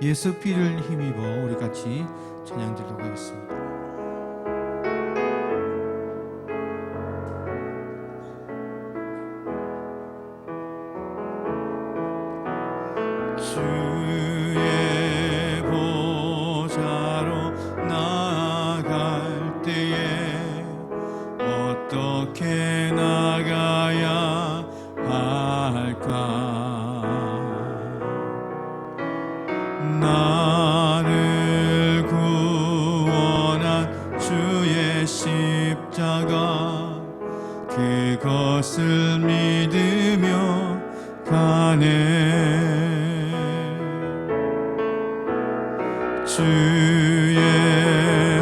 예수 피를 힘입어 우리 같이 찬양 드리도록 하겠습니다. 주의 보좌로 나아갈 때에 어떻게 나가야 할까? 나를 구원한 주의 십자가 그것을 믿으며 가네. 주의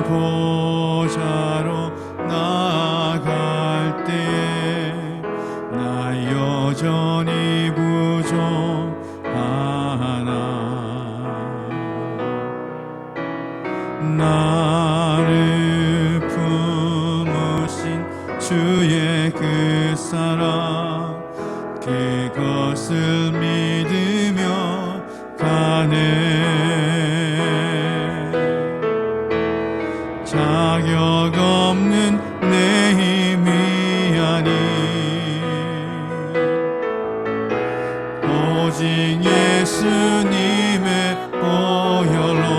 보좌로 나아갈 때에 나 여전히 부족하나. 나를 품으신 주의 그 사랑 그것을 믿으며 가네. 자격 없는 내 힘이 아니 오직 예수님의 보혈로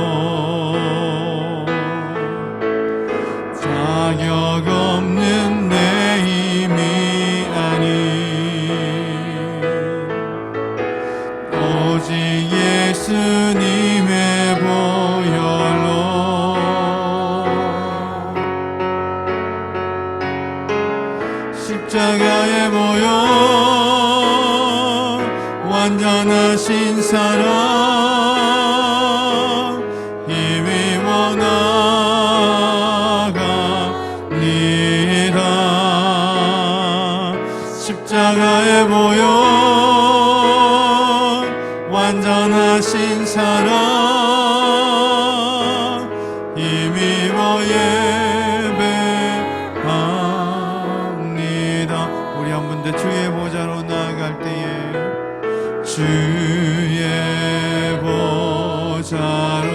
자격 없는 내 힘이 아니 오직 예수님의 보혈로 십자가의 보혈 완전하신 사랑 힘입어 나아갑니다. 십자가의 보혈 완전하신 사랑 힘입어 예배합니다. 우리 한 번 더 주의 보좌로 나아갈 때에 주의 보좌로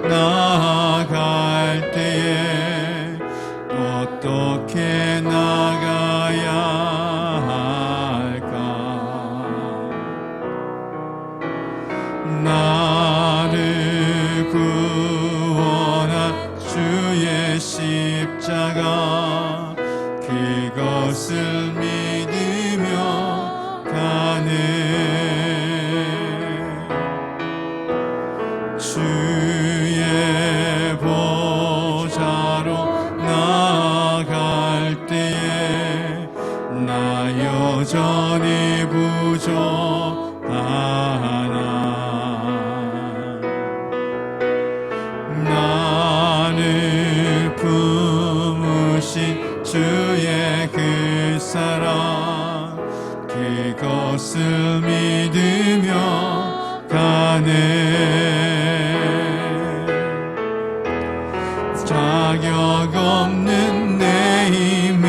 나아갈 때에 어떻게 나가야 할까? 나를 구원한 주의 십자가 그것을 믿으며 가네. 주의 보좌로 나아갈 때에 나 여전히 부족하나. 나를 품으신 주의 그 사랑 그것을 믿으며 가네. 자격 없는 내 힘이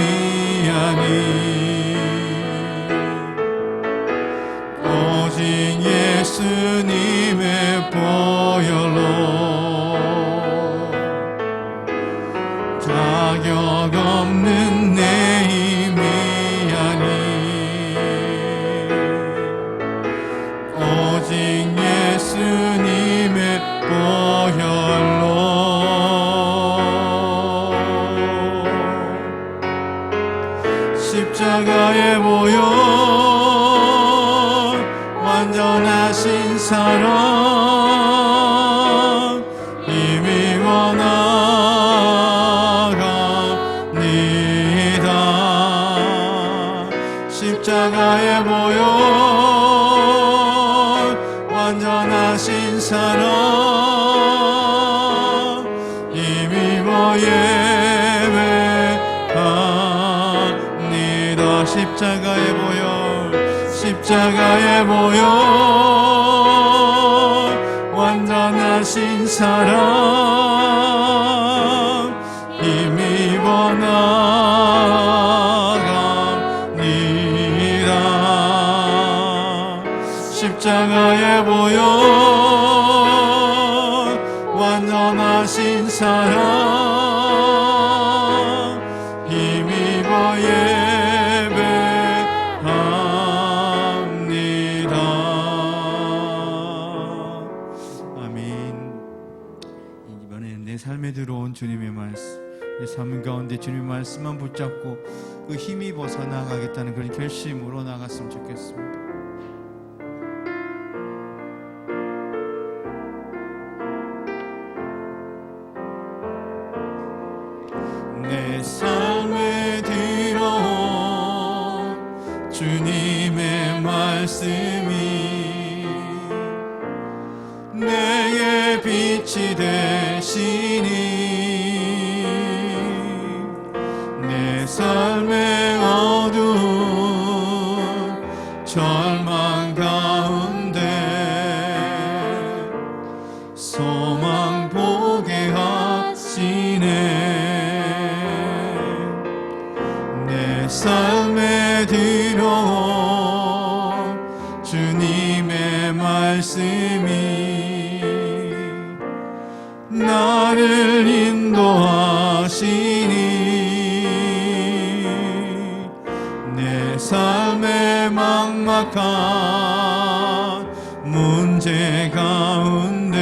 아니 오직 예수님의 보혈로 자격 없는 내 힘이 아니 오직 예수님의 보혈로 십자가의 보혈 완전하신 사랑 힘입어 나아갑니다. 십자가의 보혈 완전하신 사랑 힘입어 예배합니다. 십자가의 보혈 십자가의 보혈 완전하신 사랑 힘입어 나아갑니다. 십자가의 보혈 하신 사랑 힘입어 예배합니다. 아멘. 이번에 내 삶에 들어온 주님의 말씀, 내 삶 가운데 주님의 말씀만 붙잡고 그 힘입어서 나아가겠다는 그런 결심으로 나갔으면 좋겠습니다. 내 삶에 들어온 주님의 말씀이 내게 빛이 되시니 내 삶의 어두운 절망 가운데 소망 보게 하시네. 내 삶에 들어온 주님의 말씀이 나를 인도하시니 내 삶의 막막한 문제 가운데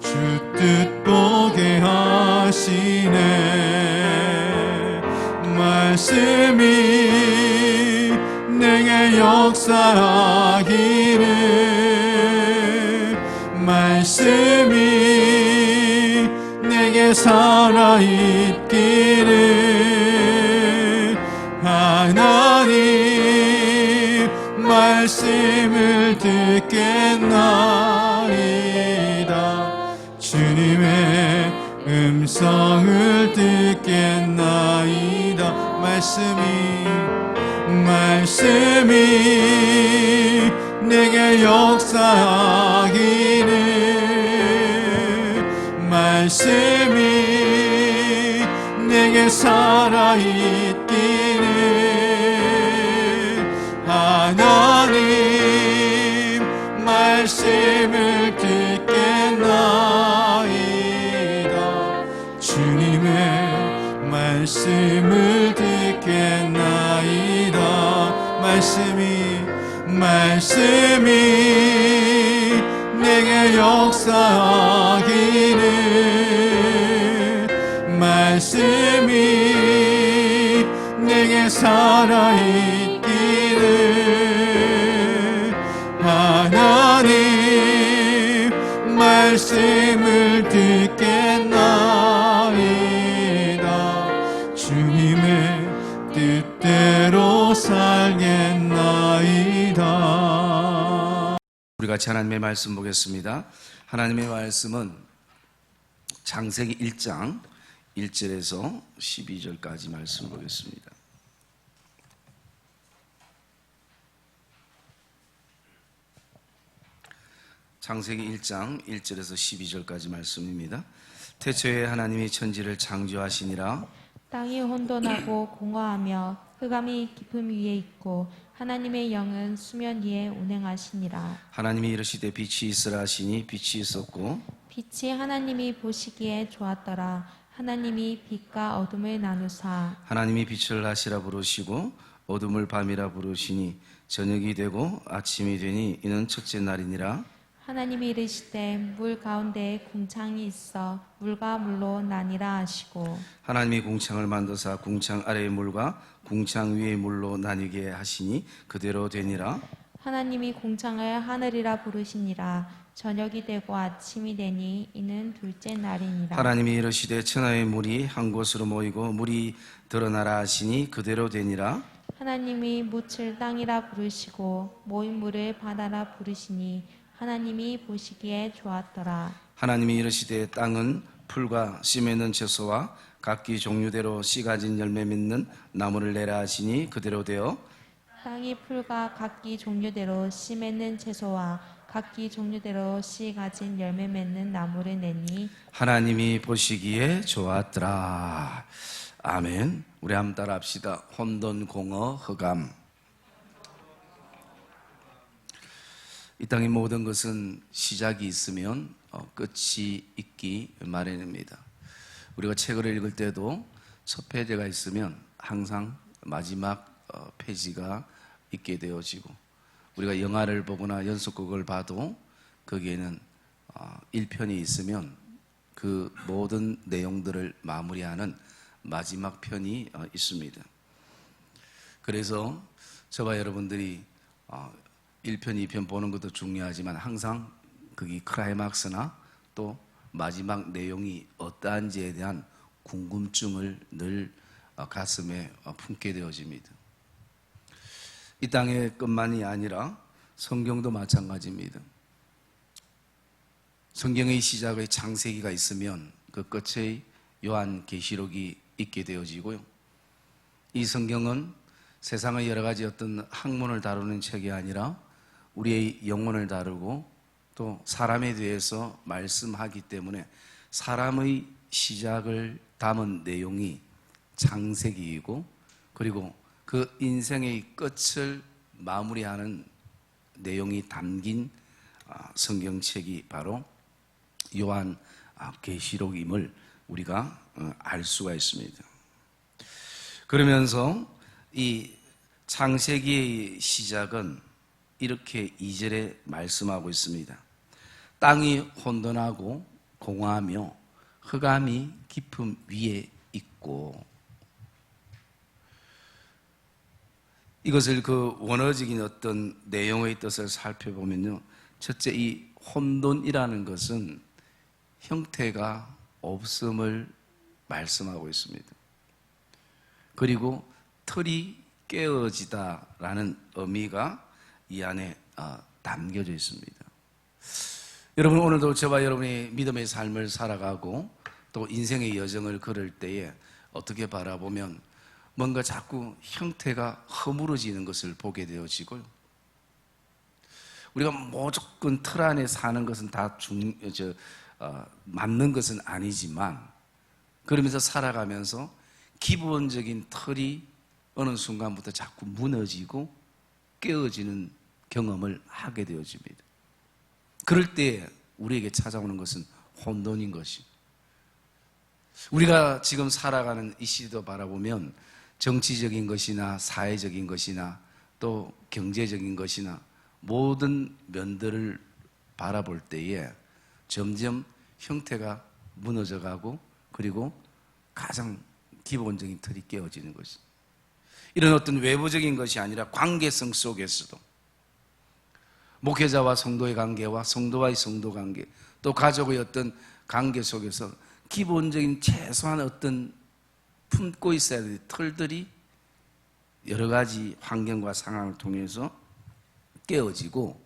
주 뜻 보게 하시네. 말씀이 내게 역사하기를 말씀이 내게 살아있기를 하나님 말씀을 듣겠나이다. 주님의 음성을 듣겠나이다. 말씀이 내게 역사하기를 말씀이 내게 살아있기를 하나님 말씀을 듣겠나이다. 주님의 말씀을 듣겠나이다. 말씀이 내게 역사하기를 말씀이 내게 살아있기를 하나님 말씀을 듣겠나이다. 주님의 뜻대로 살겠나이다. 우리 같이 하나님의 말씀 보겠습니다. 하나님의 말씀은 창세기 1장 1절에서 12절까지 말씀 보겠습니다. 창세기 1장 1절에서 12절까지 말씀입니다. 태초에 하나님이 천지를 창조하시니라. 땅이 혼돈하고 공허하며 흑암이 깊음 위에 있고 하나님의 영은 수면 위에 운행하시니라. 하나님이 이르시되 빛이 있으라 하시니 빛이 있었고 빛이 하나님이 보시기에 좋았더라. 하나님이 빛과 어둠을 나누사 하나님이 빛을 낮이라 부르시고 어둠을 밤이라 부르시니 저녁이 되고 아침이 되니 이는 첫째 날이니라. 하나님이 이르시되 물 가운데에 궁창이 있어 물과 물로 나뉘라 하시고 하나님이 궁창을 만드사 궁창 아래의 물과 궁창 위의 물로 나뉘게 하시니 그대로 되니라. 하나님이 궁창을 하늘이라 부르시니라. 저녁이 되고 아침이 되니 이는 둘째 날이니라. 하나님이 이르시되 천하의 물이 한 곳으로 모이고 물이 드러나라 하시니 그대로 되니라. 하나님이 묻을 땅이라 부르시고 모인 물을 바다라 부르시니 하나님이 보시기에 좋았더라. 하나님이 이르시되 땅은 풀과 씨 맺는 채소와 각기 종류대로 씨 가진 열매 맺는 나무를 내라 하시니 그대로 되어 땅이 풀과 각기 종류대로 씨 맺는 채소와 각기 종류대로 씨 가진 열매 맺는 나무를 내니 하나님이 보시기에 좋았더라. 아멘. 우리 한번 따라합시다. 혼돈, 공허, 흑암. 이 땅의 모든 것은 시작이 있으면 끝이 있기 마련입니다. 우리가 책을 읽을 때도 첫 페이지가 있으면 항상 마지막 페이지가 있게 되어지고, 우리가 영화를 보거나 연속극을 봐도 거기에는 1편이 있으면 그 모든 내용들을 마무리하는 마지막 편이 있습니다. 그래서 저와 여러분들이 1편, 2편 보는 것도 중요하지만 항상 거기 클라이막스나 또 마지막 내용이 어떠한지에 대한 궁금증을 늘 가슴에 품게 되어집니다. 이 땅의 것만이 아니라 성경도 마찬가지입니다. 성경의 시작의 창세기가 있으면 그 끝의 요한계시록이 있게 되어지고요. 이 성경은 세상의 여러 가지 어떤 학문을 다루는 책이 아니라 우리의 영혼을 다루고 또 사람에 대해서 말씀하기 때문에 사람의 시작을 담은 내용이 창세기이고, 그리고 그 인생의 끝을 마무리하는 내용이 담긴 성경책이 바로 요한계시록임을 우리가 알 수가 있습니다. 그러면서 이 창세기의 시작은 이렇게 2절에 말씀하고 있습니다. 땅이 혼돈하고 공허하며 흑암이 깊음 위에 있고, 이것을 그 원어적인 어떤 내용의 뜻을 살펴보면요, 첫째, 이 혼돈이라는 것은 형태가 없음을 말씀하고 있습니다. 그리고 틀이 깨어지다라는 의미가 이 안에 담겨져 있습니다. 여러분, 오늘도 저와 여러분이 믿음의 삶을 살아가고 또 인생의 여정을 걸을 때에 어떻게 바라보면 뭔가 자꾸 형태가 허물어지는 것을 보게 되어지고요. 우리가 무조건 틀 안에 사는 것은 다 맞는 것은 아니지만, 그러면서 살아가면서 기본적인 틀이 어느 순간부터 자꾸 무너지고 깨어지는 경험을 하게 되어집니다. 그럴 때 우리에게 찾아오는 것은 혼돈인 것이, 우리가 지금 살아가는 이 시대도 바라보면 정치적인 것이나 사회적인 것이나 또 경제적인 것이나 모든 면들을 바라볼 때에 점점 형태가 무너져가고, 그리고 가장 기본적인 틀이 깨어지는 것입니다. 이런 어떤 외부적인 것이 아니라 관계성 속에서도 목회자와 성도의 관계와 성도와의 성도 관계, 또 가족의 어떤 관계 속에서 기본적인 최소한 어떤 품고 있어야 될 틀들이 여러 가지 환경과 상황을 통해서 깨어지고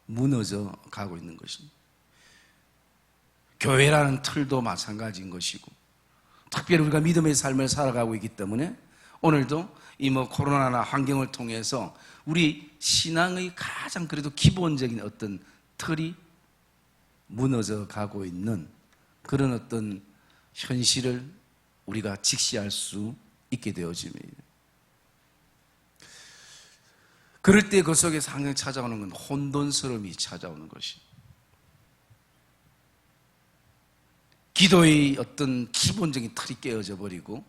무너져 가고 있는 것입니다. 교회라는 틀도 마찬가지인 것이고, 특별히 우리가 믿음의 삶을 살아가고 있기 때문에 오늘도 이 코로나나 환경을 통해서 우리 신앙의 가장 그래도 기본적인 어떤 틀이 무너져 가고 있는 그런 어떤 현실을 우리가 직시할 수 있게 되어집니다. 그럴 때 그 속에서 항상 찾아오는 건 혼돈스러움이 찾아오는 것이, 기도의 어떤 기본적인 틀이 깨어져 버리고,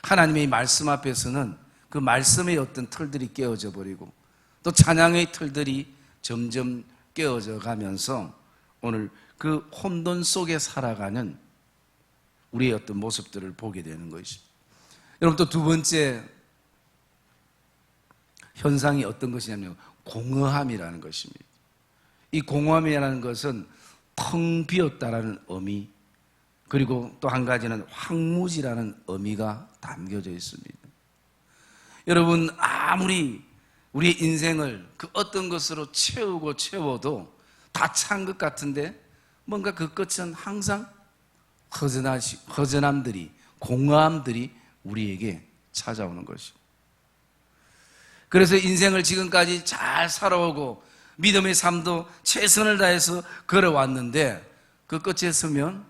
하나님의 말씀 앞에서는 그 말씀의 어떤 틀들이 깨어져 버리고, 또 찬양의 틀들이 점점 깨어져 가면서 오늘 그 혼돈 속에 살아가는 우리의 어떤 모습들을 보게 되는 것이죠. 여러분, 또 두 번째 현상이 어떤 것이냐면 공허함이라는 것입니다. 이 공허함이라는 것은 텅 비었다라는 의미, 그리고 또 한 가지는 황무지라는 의미가 담겨져 있습니다. 여러분, 아무리 우리의 인생을 그 어떤 것으로 채워도 다 찬 것 같은데 뭔가 그 끝은 항상 허전함들이, 공허함들이 우리에게 찾아오는 것이죠. 그래서 인생을 지금까지 잘 살아오고 믿음의 삶도 최선을 다해서 걸어왔는데 그 끝에 서면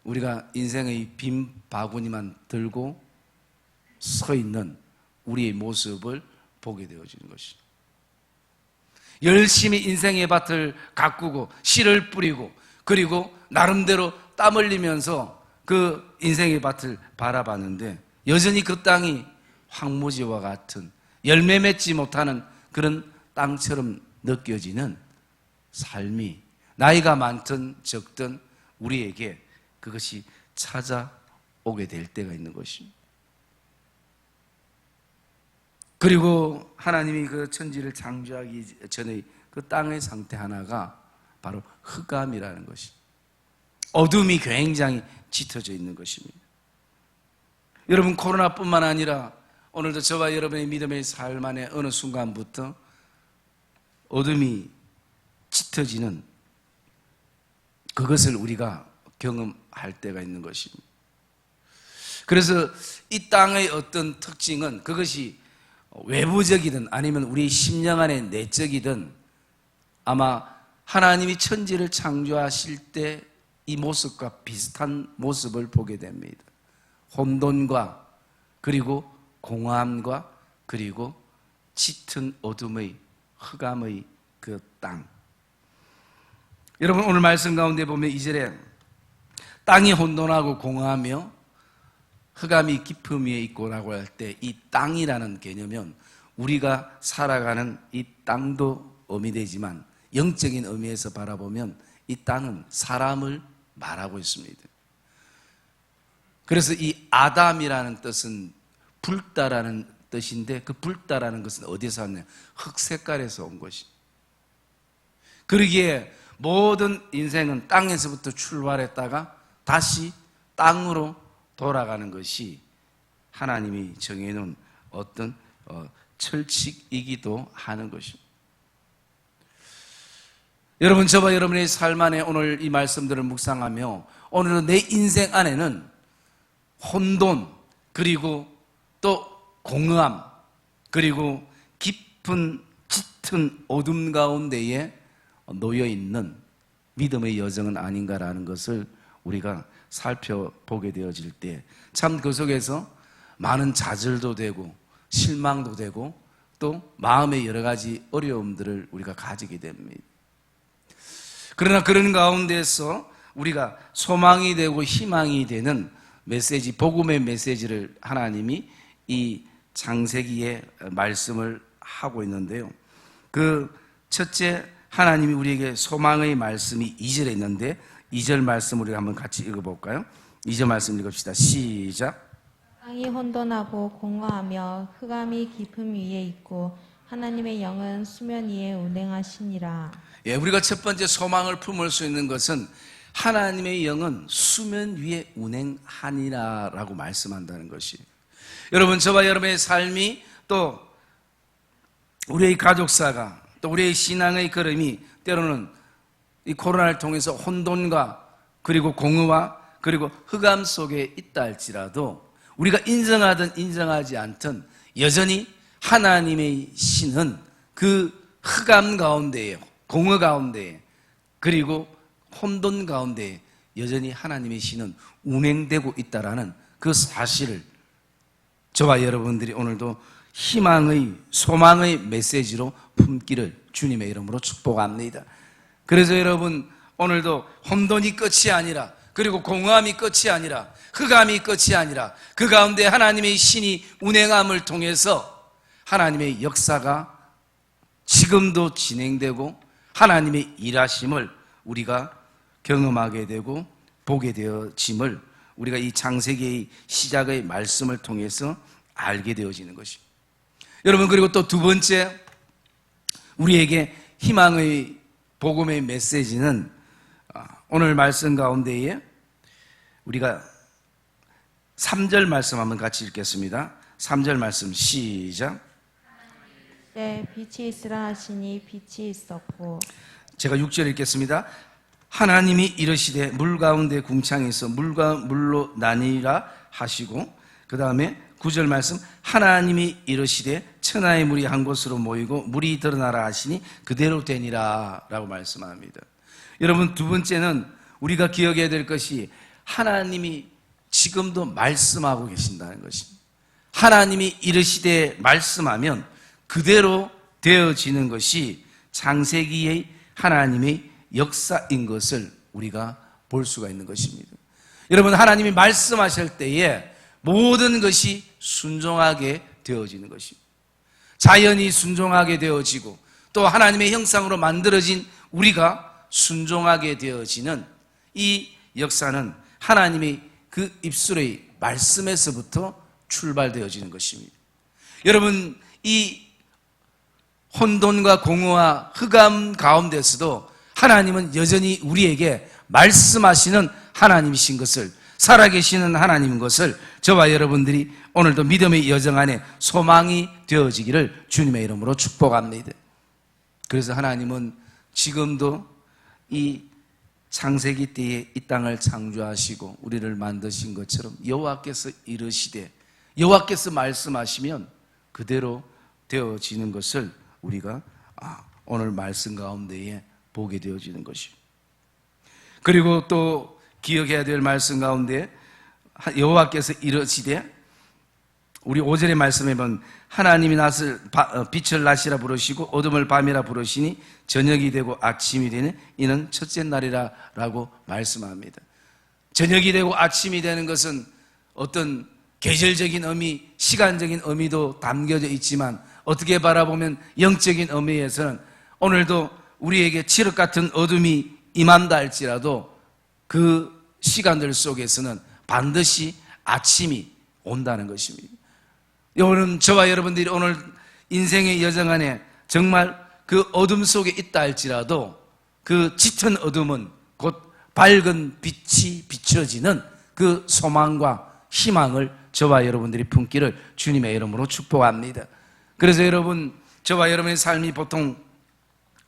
우리가 인생의 빈 바구니만 들고 서 있는 우리의 모습을 보게 되어지는 것이죠. 열심히 인생의 밭을 가꾸고 씨를 뿌리고 그리고 나름대로 땀 흘리면서 그 인생의 밭을 바라봤는데 여전히 그 땅이 황무지와 같은 열매 맺지 못하는 그런 땅처럼 느껴지는 삶이 나이가 많든 적든 우리에게 그것이 찾아오게 될 때가 있는 것입니다. 그리고 하나님이 그 천지를 창조하기 전에 그 땅의 상태 하나가 바로 흑암이라는 것입니다. 어둠이 굉장히 짙어져 있는 것입니다. 여러분, 코로나뿐만 아니라 오늘도 저와 여러분의 믿음의 삶 안에 어느 순간부터 어둠이 짙어지는 그것을 우리가 경험할 때가 있는 것입니다. 그래서 이 땅의 어떤 특징은 그것이 외부적이든 아니면 우리 심령 안의 내적이든 아마 하나님이 천지를 창조하실 때 이 모습과 비슷한 모습을 보게 됩니다. 혼돈과 그리고 공허함과 그리고 짙은 어둠의 흑암의 그 땅. 여러분, 오늘 말씀 가운데 보면 2절에 땅이 혼돈하고 공허하며 흑암이 깊음 위에 있고라고 할 때 이 땅이라는 개념은 우리가 살아가는 이 땅도 의미되지만 영적인 의미에서 바라보면 이 땅은 사람을 말하고 있습니다. 그래서 이 아담이라는 뜻은 붉다라는 뜻인데 그 붉다라는 것은 어디서 왔냐? 흑 색깔에서 온 것이. 그러기에 모든 인생은 땅에서부터 출발했다가 다시 땅으로 돌아가는 것이 하나님이 정해놓은 어떤 철칙이기도 하는 것입니다. 여러분, 저와 여러분의 삶 안에 오늘 이 말씀들을 묵상하며 오늘은 내 인생 안에는 혼돈 그리고 또 공허함 그리고 깊은 짙은 어둠 가운데에 놓여있는 믿음의 여정은 아닌가라는 것을 우리가 살펴보게 되어질 때 참 그 속에서 많은 좌절도 되고 실망도 되고 또 마음의 여러 가지 어려움들을 우리가 가지게 됩니다. 그러나 그런 가운데서 우리가 소망이 되고 희망이 되는 메시지, 복음의 메시지를 하나님이 이 창세기에 말씀을 하고 있는데요. 그 첫째, 하나님이 우리에게 소망의 말씀이 2절에 있는데 2절 말씀 우리가 한번 같이 읽어볼까요? 2절 말씀 읽읍시다. 시작. 땅이 혼돈하고 공허하며 흑암이 깊음 위에 있고 하나님의 영은 수면 위에 운행하시니라. 예, 우리가 첫 번째 소망을 품을 수 있는 것은 하나님의 영은 수면 위에 운행하니라라고 말씀한다는 것이. 여러분, 저와 여러분의 삶이 또 우리의 가족사가 또 우리의 신앙의 걸음이 때로는 이 코로나를 통해서 혼돈과 그리고 공허와 그리고 흑암 속에 있다 할지라도 우리가 인정하든 인정하지 않든 여전히 하나님의 신은 그 흑암 가운데에 공허 가운데에 그리고 혼돈 가운데에 여전히 하나님의 신은 운행되고 있다라는 그 사실을 저와 여러분들이 오늘도 희망의 소망의 메시지로 품기를 주님의 이름으로 축복합니다. 그래서 여러분, 오늘도 혼돈이 끝이 아니라 그리고 공허함이 끝이 아니라 흑암이 끝이 아니라 그 가운데 하나님의 신이 운행함을 통해서 하나님의 역사가 지금도 진행되고 하나님의 일하심을 우리가 경험하게 되고 보게 되어짐을 우리가 이 창세기의 시작의 말씀을 통해서 알게 되어지는 것입니다. 여러분, 그리고 또 두 번째 우리에게 희망의 복음의 메시지는 오늘 말씀 가운데에 우리가 3절 말씀 한번 같이 읽겠습니다. 3절 말씀 시작. 때 빛이 있으라 하시니 빛이 있었고. 제가 6절 읽겠습니다. 하나님이 이르시되 물 가운데 궁창에서 물과 물로 나뉘라 하시고, 그 다음에 9절 말씀, 하나님이 이르시되 천하의 물이 한 곳으로 모이고 물이 드러나라 하시니 그대로 되니라 라고 말씀합니다. 여러분, 두 번째는 우리가 기억해야 될 것이 하나님이 지금도 말씀하고 계신다는 것입니다. 하나님이 이르시되 말씀하면 그대로 되어지는 것이 창세기의 하나님의 역사인 것을 우리가 볼 수가 있는 것입니다. 여러분, 하나님이 말씀하실 때에 모든 것이 순종하게 되어지는 것입니다. 자연이 순종하게 되어지고 또 하나님의 형상으로 만들어진 우리가 순종하게 되어지는 이 역사는 하나님의 그 입술의 말씀에서부터 출발되어지는 것입니다. 여러분, 이 혼돈과 공허와 흑암 가운데서도 하나님은 여전히 우리에게 말씀하시는 하나님이신 것을, 살아계시는 하나님인 것을 저와 여러분들이 오늘도 믿음의 여정 안에 소망이 되어지기를 주님의 이름으로 축복합니다. 그래서 하나님은 지금도 이 창세기 때에 이 땅을 창조하시고 우리를 만드신 것처럼 여호와께서 이르시되, 여호와께서 말씀하시면 그대로 되어지는 것을 우리가 오늘 말씀 가운데에 보게 되어지는 것이죠. 그리고 또 기억해야 될 말씀 가운데 여호와께서 이르시되, 우리 5절의 말씀에 보면 하나님이 빛을 낮이라 부르시고 어둠을 밤이라 부르시니 저녁이 되고 아침이 되는 이는 첫째 날이라 라고 말씀합니다. 저녁이 되고 아침이 되는 것은 어떤 계절적인 의미, 시간적인 의미도 담겨져 있지만 어떻게 바라보면 영적인 의미에서는 오늘도 우리에게 칠흑 같은 어둠이 임한다 할지라도 그 시간들 속에서는 반드시 아침이 온다는 것입니다. 여러분, 저와 여러분들이 오늘 인생의 여정 안에 정말 그 어둠 속에 있다 할지라도 그 짙은 어둠은 곧 밝은 빛이 비춰지는 그 소망과 희망을 저와 여러분들이 품기를 주님의 이름으로 축복합니다. 그래서 여러분, 저와 여러분의 삶이 보통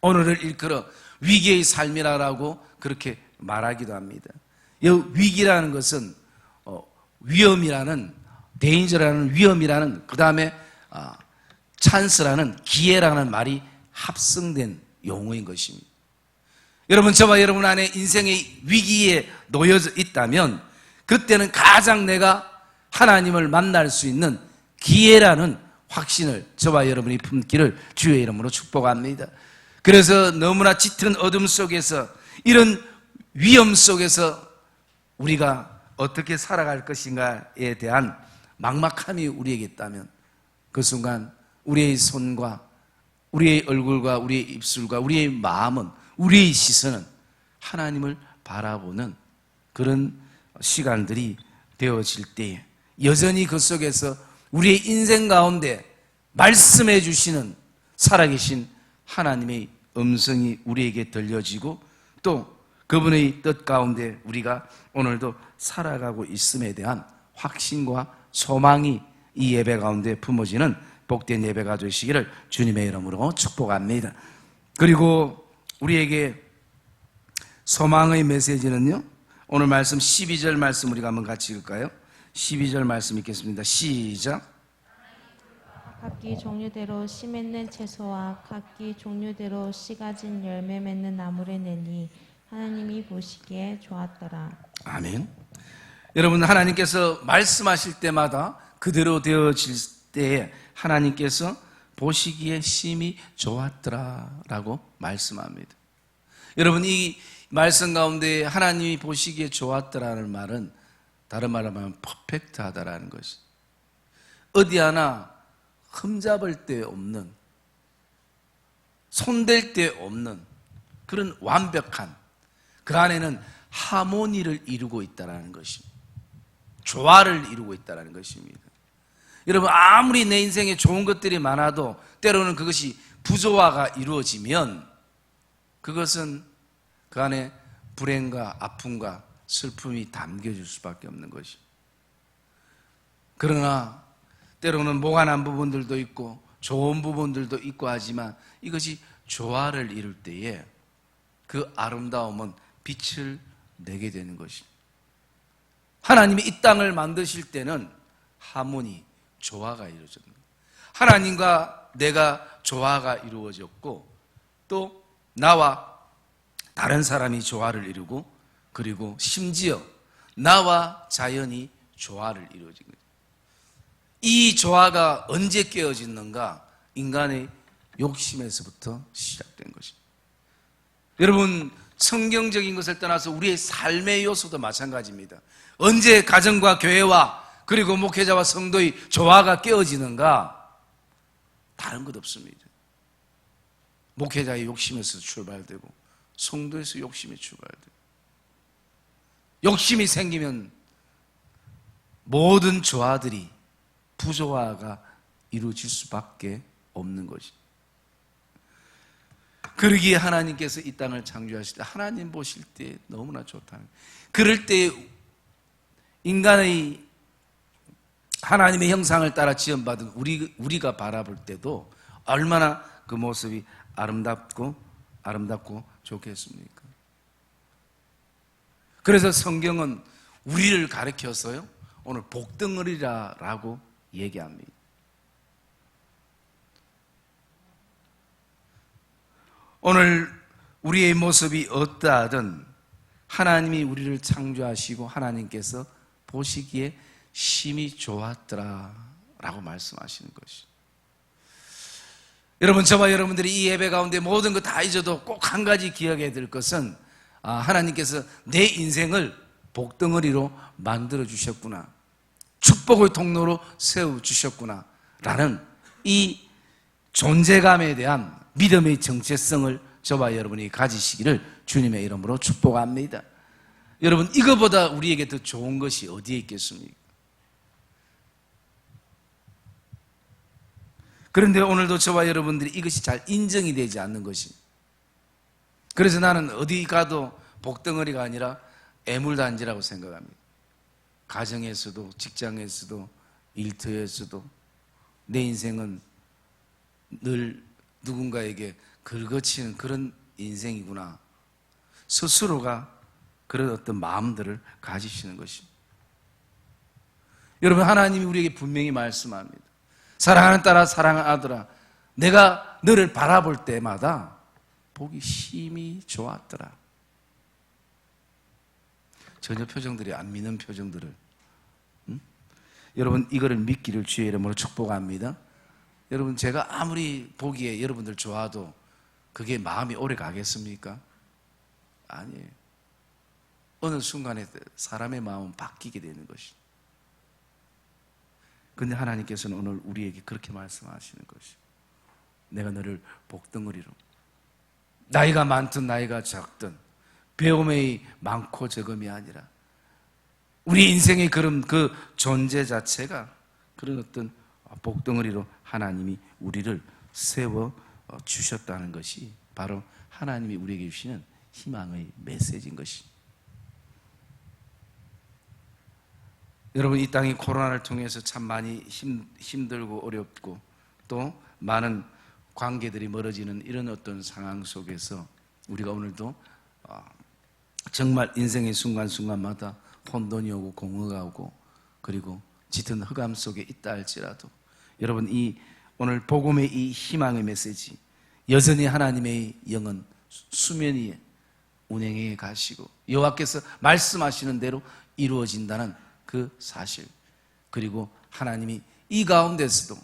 오늘을 일컬어 위기의 삶이라고 그렇게 말하기도 합니다. 이 위기라는 것은 위험이라는, 데인저라는, 위험이라는, 그 다음에 찬스라는, 기회라는 말이 합성된 용어인 것입니다. 여러분, 저와 여러분 안에 인생의 위기에 놓여져 있다면 그때는 가장 내가 하나님을 만날 수 있는 기회라는 확신을 저와 여러분이 품기를 주의 이름으로 축복합니다. 그래서 너무나 짙은 어둠 속에서, 이런 위험 속에서 우리가 어떻게 살아갈 것인가에 대한 막막함이 우리에게 있다면 그 순간 우리의 손과 우리의 얼굴과 우리의 입술과 우리의 마음은, 우리의 시선은 하나님을 바라보는 그런 시간들이 되어질 때에 여전히 그 속에서 우리의 인생 가운데 말씀해 주시는 살아계신 하나님의 음성이 우리에게 들려지고 또 그분의 뜻 가운데 우리가 오늘도 살아가고 있음에 대한 확신과 소망이 이 예배 가운데 품어지는 복된 예배가 되시기를 주님의 이름으로 축복합니다. 그리고 우리에게 소망의 메시지는요, 오늘 말씀 12절 말씀 우리가 한번 같이 읽을까요? 12절 말씀 읽겠습니다. 시작. 각기 종류대로 씨 맺는 채소와 각기 종류대로 씨 가진 열매 맺는 나무를 내니 하나님이 보시기에 좋았더라. 아멘. 여러분, 하나님께서 말씀하실 때마다 그대로 되어질 때에 하나님께서 보시기에 심히 좋았더라 라고 말씀합니다. 여러분, 이 말씀 가운데 하나님이 보시기에 좋았더라는 말은 다른 말로 하면 퍼펙트하다라는 것이, 어디 하나 흠잡을 데 없는, 손댈 데 없는 그런 완벽한, 그 안에는 하모니를 이루고 있다는 것입니다. 조화를 이루고 있다는 것입니다. 여러분, 아무리 내 인생에 좋은 것들이 많아도 때로는 그것이 부조화가 이루어지면 그것은 그 안에 불행과 아픔과 슬픔이 담겨질 수밖에 없는 것입니다. 그러나 때로는 모관한 부분들도 있고 좋은 부분들도 있고 하지만 이것이 조화를 이룰 때에 그 아름다움은 빛을 내게 되는 것입니다. 하나님이 이 땅을 만드실 때는 하모니, 조화가 이루어집니다. 하나님과 내가 조화가 이루어졌고 또 나와 다른 사람이 조화를 이루고 그리고 심지어 나와 자연이 조화를 이루어진 거죠. 이 조화가 언제 깨어지는가? 인간의 욕심에서부터 시작된 것입니다. 여러분, 성경적인 것을 떠나서 우리의 삶의 요소도 마찬가지입니다. 언제 가정과 교회와 그리고 목회자와 성도의 조화가 깨어지는가? 다른 것 없습니다. 목회자의 욕심에서 출발되고 성도에서 욕심이 출발되고, 욕심이 생기면 모든 조화들이 부조화가 이루어질 수밖에 없는 것입니다. 그러기에 하나님께서 이 땅을 창조하실 때 하나님 보실 때 너무나 좋다는, 그럴 때 인간의 하나님의 형상을 따라 지음받은 우리가 바라볼 때도 얼마나 그 모습이 아름답고 좋겠습니까? 그래서 성경은 우리를 가리켜서요, 오늘 복덩어리라고 얘기합니다. 오늘 우리의 모습이 어떠하든 하나님이 우리를 창조하시고 하나님께서 보시기에 심히 좋았더라 라고 말씀하시는 것이. 여러분, 저와 여러분들이 이 예배 가운데 모든 거 다 잊어도 꼭 한 가지 기억해야 될 것은, 하나님께서 내 인생을 복덩어리로 만들어 주셨구나, 축복의 통로로 세워 주셨구나 라는 이 존재감에 대한 믿음의 정체성을 저와 여러분이 가지시기를 주님의 이름으로 축복합니다. 여러분, 이거보다 우리에게 더 좋은 것이 어디에 있겠습니까? 그런데 오늘도 저와 여러분들이 이것이 잘 인정이 되지 않는 것이, 그래서 나는 어디 가도 복덩어리가 아니라 애물단지라고 생각합니다. 가정에서도 직장에서도 일터에서도 내 인생은 늘 누군가에게 긁어치는 그런 인생이구나, 스스로가 그런 어떤 마음들을 가지시는 것입니다. 여러분, 하나님이 우리에게 분명히 말씀합니다. 사랑하는 딸아, 사랑하더라, 내가 너를 바라볼 때마다 보기 심히 좋았더라. 전혀 표정들이 안 믿는 표정들을, 여러분, 이거를 믿기를 주의 이름으로 축복합니다. 여러분, 제가 아무리 보기에 여러분들 좋아도 그게 마음이 오래 가겠습니까? 아니에요. 어느 순간에 사람의 마음은 바뀌게 되는 것이. 근데 하나님께서는 오늘 우리에게 그렇게 말씀하시는 것이, 내가 너를 복덩어리로, 나이가 많든 나이가 작든 배움이 많고 적음이 아니라 우리 인생의 그런 그 존재 자체가 그런 어떤 복덩어리로 하나님이 우리를 세워 주셨다는 것이 바로 하나님이 우리에게 주시는 희망의 메시지인 것이. 여러분, 이 땅이 코로나를 통해서 참 많이 힘들고 어렵고 또 많은 관계들이 멀어지는 이런 어떤 상황 속에서 우리가 오늘도 정말 인생의 순간순간마다 혼돈이 오고 공허가 오고 그리고 짙은 흑암 속에 있다 할지라도, 여러분, 이 오늘 복음의 이 희망의 메시지, 여전히 하나님의 영은 수면 위에 운행해 가시고 여호와께서 말씀하시는 대로 이루어진다는 그 사실, 그리고 하나님이 이 가운데서도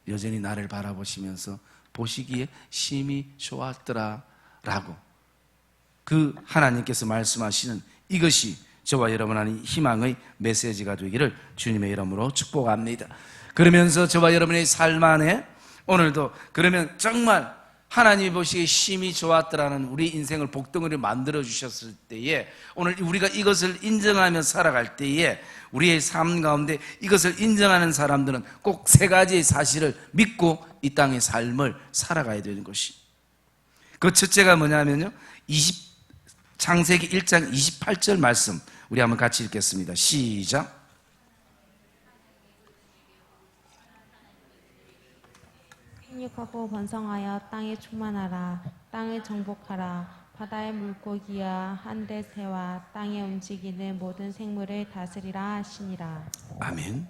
여전히 나를 바라보시면서 보시기에 심히 좋았더라 라고 그 하나님께서 말씀하시는 이것이 저와 여러분 안에 희망의 메시지가 되기를 주님의 이름으로 축복합니다. 그러면서 저와 여러분의 삶 안에 오늘도 그러면 정말 하나님이 보시기에 심히 좋았더라는 우리 인생을 복덩어리로 만들어 주셨을 때에, 오늘 우리가 이것을 인정하며 살아갈 때에 우리의 삶 가운데 이것을 인정하는 사람들은 꼭 세 가지의 사실을 믿고 이 땅의 삶을 살아가야 되는 것이, 그 첫째가 뭐냐면요, 창세기 1장 28절 말씀 우리 한번 같이 읽겠습니다. 시작. 생육하고 번성하여 땅에 충만하라. 땅을 정복하라. 바다의 물고기와 한대 새와 땅에 움직이는 모든 생물을 다스리라 하시니라. 아멘.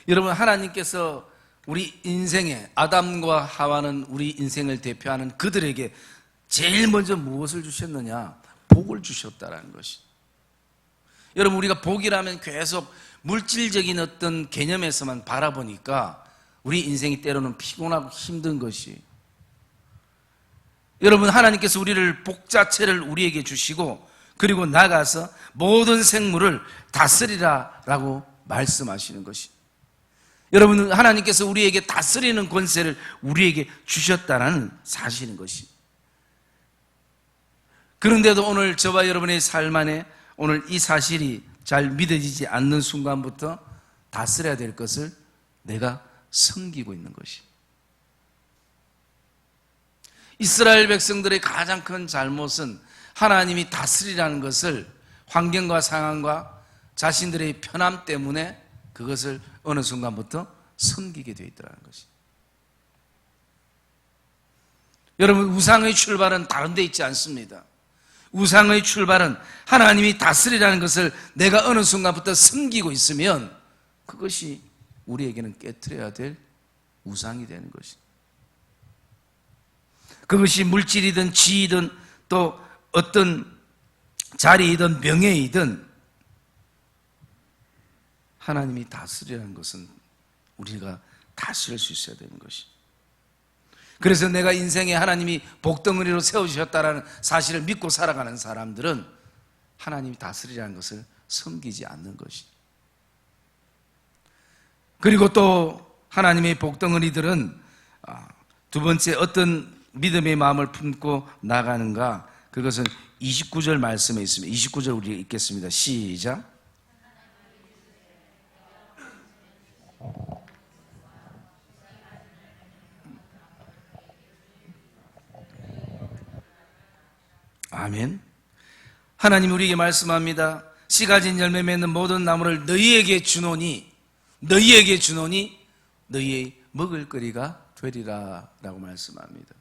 여러분, 하나님께서 우리 인생에 아담과 하와는 우리 인생을 대표하는 그들에게 제일 먼저 무엇을 주셨느냐? 복을 주셨다라는 것이. 여러분, 우리가 복이라면 계속 물질적인 어떤 개념에서만 바라보니까 우리 인생이 때로는 피곤하고 힘든 것이, 여러분, 하나님께서 우리를 복자체를 우리에게 주시고 그리고 나가서 모든 생물을 다스리라 라고 말씀하시는 것이, 여러분, 하나님께서 우리에게 다스리는 권세를 우리에게 주셨다는 사실인 것이. 그런데도 오늘 저와 여러분의 삶 안에 오늘 이 사실이 잘 믿어지지 않는 순간부터 다스려야 될 것을 내가 섬기고 있는 것이. 이스라엘 백성들의 가장 큰 잘못은 하나님이 다스리라는 것을 환경과 상황과 자신들의 편함 때문에 그것을 어느 순간부터 섬기게 되어 있더라는 것이. 여러분, 우상의 출발은 다른 데 있지 않습니다. 우상의 출발은 하나님이 다스리라는 것을 내가 어느 순간부터 섬기고 있으면 그것이 우리에게는 깨트려야 될 우상이 되는 것이. 그것이 물질이든 지이든 또 어떤 자리이든 명예이든 하나님이 다스리라는 것은 우리가 다스릴 수 있어야 되는 것이. 그래서 내가 인생에 하나님이 복덩어리로 세우셨다는 사실을 믿고 살아가는 사람들은 하나님이 다스리라는 것을 섬기지 않는 것이. 그리고 또 하나님의 복덩어리들은 두 번째 어떤 믿음의 마음을 품고 나가는가, 그것은 29절 말씀에 있습니다. 29절 우리 읽겠습니다. 시작. 아멘. 하나님 우리에게 말씀합니다. 씨 가진 열매 맺는 모든 나무를 너희에게 주노니 너희의 먹을거리가 되리라 라고 말씀합니다.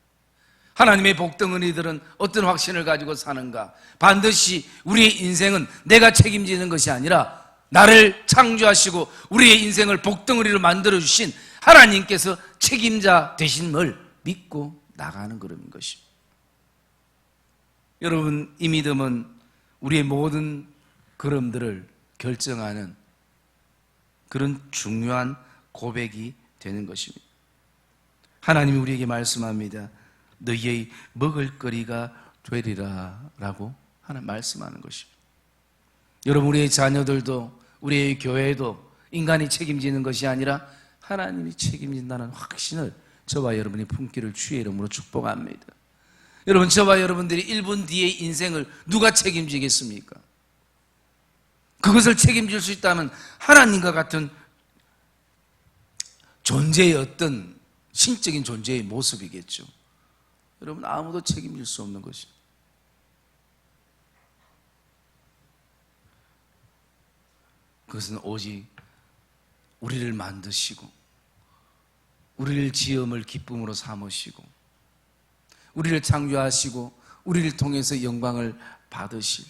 하나님의 복덩어리들은 어떤 확신을 가지고 사는가? 반드시 우리의 인생은 내가 책임지는 것이 아니라 나를 창조하시고 우리의 인생을 복덩어리로 만들어주신 하나님께서 책임자 되심을 믿고 나가는 걸음인 것입니다. 여러분, 이 믿음은 우리의 모든 걸음들을 결정하는 그런 중요한 고백이 되는 것입니다. 하나님이 우리에게 말씀합니다. 너희의 먹을거리가 되리라 라고 하나님 말씀하는 것입니다. 여러분, 우리의 자녀들도 우리의 교회도 인간이 책임지는 것이 아니라 하나님이 책임진다는 확신을 저와 여러분이 품기를 주의 이름으로 축복합니다. 여러분, 저와 여러분들이 1분 뒤의 인생을 누가 책임지겠습니까? 그것을 책임질 수 있다면 하나님과 같은 존재의 어떤 신적인 존재의 모습이겠죠. 여러분, 아무도 책임질 수 없는 것입니다. 그것은 오직 우리를 만드시고 우리를 지음을 기쁨으로 삼으시고 우리를 창조하시고 우리를 통해서 영광을 받으실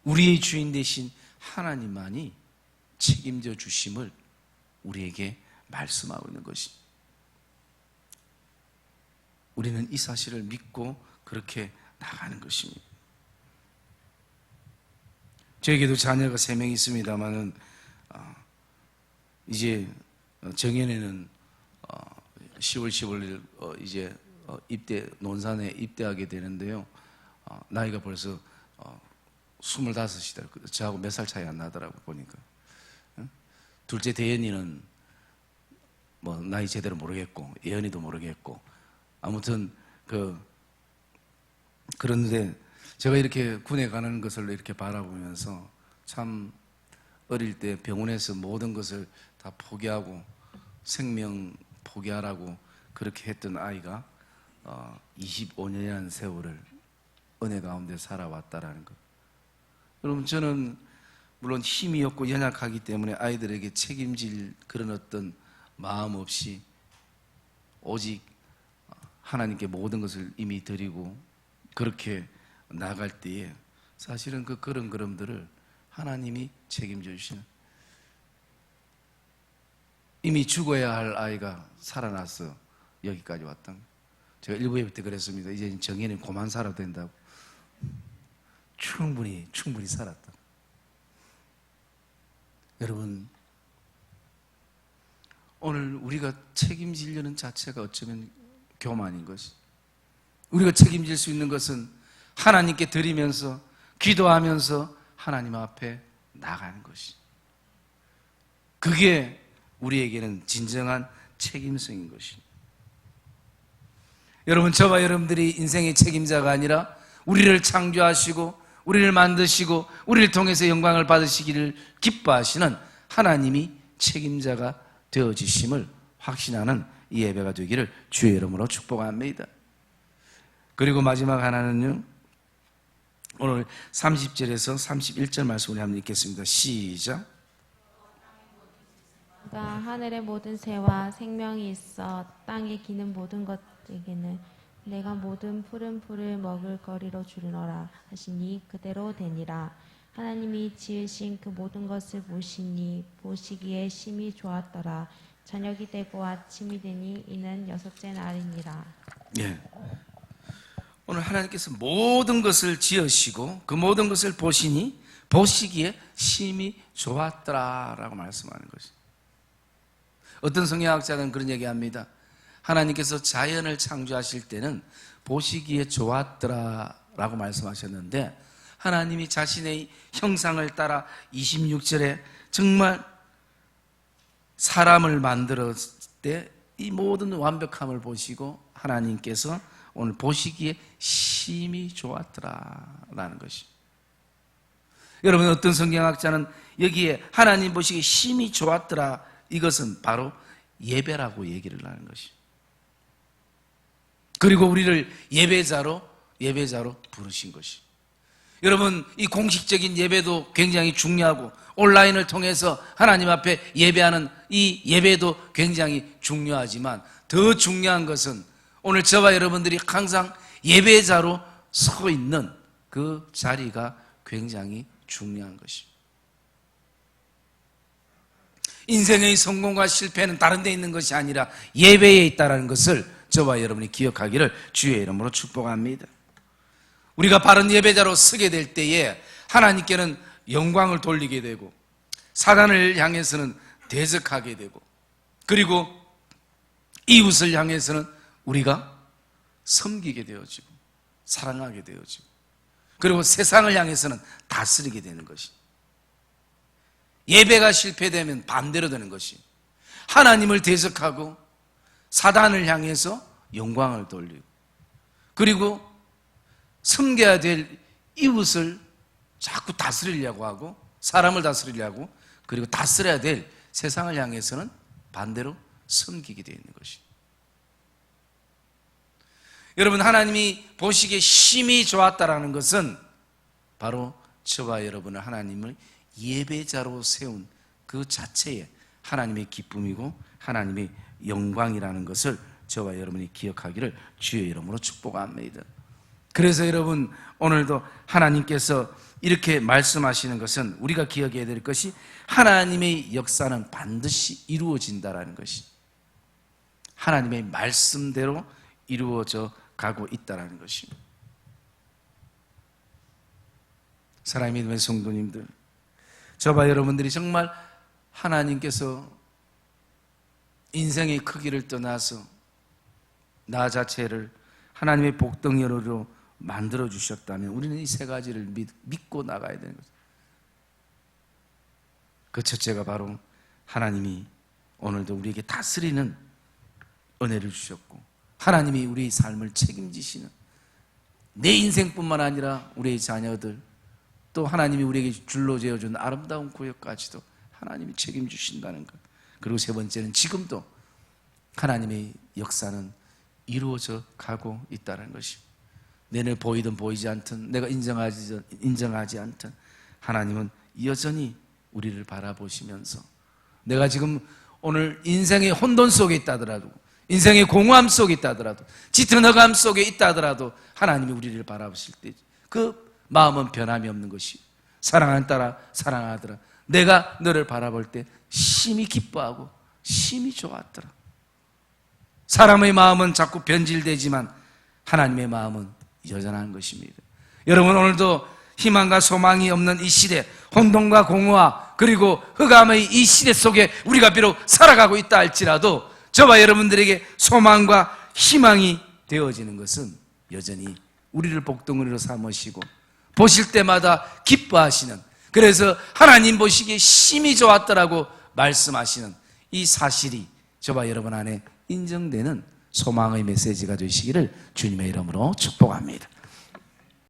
우리의 주인 되신 하나님만이 책임져 주심을 우리에게 말씀하고 있는 것입니다. 우리는 이 사실을 믿고 그렇게 나가는 것입니다. 저에게도 자녀가 3명 있습니다만은 이제 정연이는 10월 15일 이제 논산에 입대하게 되는데요. 나이가 벌써 25이다. 저하고 몇 살 차이 안 나더라고 보니까. 둘째 대연이는 뭐 나이 제대로 모르겠고 예연이도 모르겠고 아무튼 그런데 제가 이렇게 군에 가는 것을 이렇게 바라보면서 참 어릴 때 병원에서 모든 것을 다 포기하고 생명 포기하라고 그렇게 했던 아이가 25년이라는 세월을 은혜 가운데 살아왔다라는 것. 여러분, 저는 물론 힘이 없고 연약하기 때문에 아이들에게 책임질 그런 어떤 마음 없이 오직 하나님께 모든 것을 이미 드리고 그렇게 나갈 때에 사실은 그 그런 걸음들을 하나님이 책임져 주시는, 이미 죽어야 할 아이가 살아나서 여기까지 왔던, 제가 일부 예배 때 그랬습니다. 이제 정연이 그만 살아도 된다고. 충분히 살았다. 여러분, 오늘 우리가 책임지려는 자체가 어쩌면 교만인 것이. 우리가 책임질 수 있는 것은 하나님께 드리면서 기도하면서 하나님 앞에 나가는 것이. 그게 우리에게는 진정한 책임성인 것입니다. 여러분, 저와 여러분들이 인생의 책임자가 아니라 우리를 창조하시고 우리를 만드시고 우리를 통해서 영광을 받으시기를 기뻐하시는 하나님이 책임자가 되어지심을 확신하는 이 예배가 되기를 주의 이름으로 축복합니다. 그리고 마지막 하나는요, 오늘 30절에서 31절 말씀 우리 한번 읽겠습니다. 시작. 그가 하늘의 모든 새와 생명이 있어 땅에 기는 모든 것에게는 내가 모든 푸른 풀을 먹을 거리로 주리노라 하시니 그대로 되니라. 하나님이 지으신 그 모든 것을 보시니 보시기에 심히 좋았더라. 저녁이 되고 아침이 되니 이는 여섯째 날이니라. 예. 오늘 하나님께서 모든 것을 지으시고 그 모든 것을 보시니 보시기에 심히 좋았더라라고 말씀하는 것이. 어떤 성경학자는 그런 얘기합니다. 하나님께서 자연을 창조하실 때는 보시기에 좋았더라라고 말씀하셨는데, 하나님이 자신의 형상을 따라 26절에 정말 사람을 만들었을 때 이 모든 완벽함을 보시고 하나님께서 오늘 보시기에 심히 좋았더라라는 것이. 여러분, 어떤 성경학자는 여기에 하나님 보시기에 심히 좋았더라, 이것은 바로 예배라고 얘기를 하는 것이. 그리고 우리를 예배자로 부르신 것이. 여러분, 이 공식적인 예배도 굉장히 중요하고 온라인을 통해서 하나님 앞에 예배하는 이 예배도 굉장히 중요하지만 더 중요한 것은 오늘 저와 여러분들이 항상 예배자로 서 있는 그 자리가 굉장히 중요한 것입니다. 인생의 성공과 실패는 다른 데 있는 것이 아니라 예배에 있다는 것을 저와 여러분이 기억하기를 주의 이름으로 축복합니다. 우리가 바른 예배자로 서게 될 때에 하나님께는 영광을 돌리게 되고 사단을 향해서는 대적하게 되고, 그리고 이웃을 향해서는 우리가 섬기게 되어지고 사랑하게 되어지고, 그리고 세상을 향해서는 다스리게 되는 것이. 예배가 실패되면 반대로 되는 것이, 하나님을 대적하고 사단을 향해서 영광을 돌리고, 그리고 섬겨야 될 이웃을 자꾸 다스리려고 하고, 사람을 다스리려고, 그리고 다스려야 될 세상을 향해서는 반대로 섬기게 되어 있는 것이. 여러분, 하나님이 보시기에 심히 좋았다라는 것은 바로 저와 여러분을 하나님을 예배자로 세운 그 자체에 하나님의 기쁨이고 하나님의 영광이라는 것을 저와 여러분이 기억하기를 주의 이름으로 축복합니다. 그래서 여러분, 오늘도 하나님께서 이렇게 말씀하시는 것은 우리가 기억해야 될 것이, 하나님의 역사는 반드시 이루어진다라는 것이, 하나님의 말씀대로 이루어져 가고 있다라는 것입니다. 사랑의 믿음의 성도님들, 저와 여러분들이 정말 하나님께서 인생의 크기를 떠나서 나 자체를 하나님의 복덩이로 만들어 주셨다면 우리는 이 세 가지를 믿고 나가야 되는 거죠. 그 첫째가 바로 하나님이 오늘도 우리에게 다스리는 은혜를 주셨고, 하나님이 우리의 삶을 책임지시는, 내 인생뿐만 아니라 우리의 자녀들, 또 하나님이 우리에게 줄로 재어준 아름다운 구역까지도 하나님이 책임주신다는 것. 그리고 세 번째는 지금도 하나님의 역사는 이루어져 가고 있다는 것입니다. 내내 보이든 보이지 않든, 내가 인정하지 않든 하나님은 여전히 우리를 바라보시면서, 내가 지금 오늘 인생의 혼돈 속에 있다 하더라도, 인생의 공허함 속에 있다 하더라도, 짙은 흑암 속에 있다 하더라도 하나님이 우리를 바라보실 때 그 마음은 변함이 없는 것이, 사랑하는 딸아 사랑하더라, 내가 너를 바라볼 때 심히 기뻐하고 심히 좋았더라. 사람의 마음은 자꾸 변질되지만 하나님의 마음은 여전한 것입니다. 여러분, 오늘도 희망과 소망이 없는 이 시대, 혼돈과 공허와 그리고 흑암의 이 시대 속에 우리가 비록 살아가고 있다 할지라도 저와 여러분들에게 소망과 희망이 되어지는 것은 여전히 우리를 복덩어리로 삼으시고 보실 때마다 기뻐하시는, 그래서 하나님 보시기에 심히 좋았더라고 말씀하시는 이 사실이 저와 여러분 안에 인정되는 소망의 메시지가 되시기를 주님의 이름으로 축복합니다.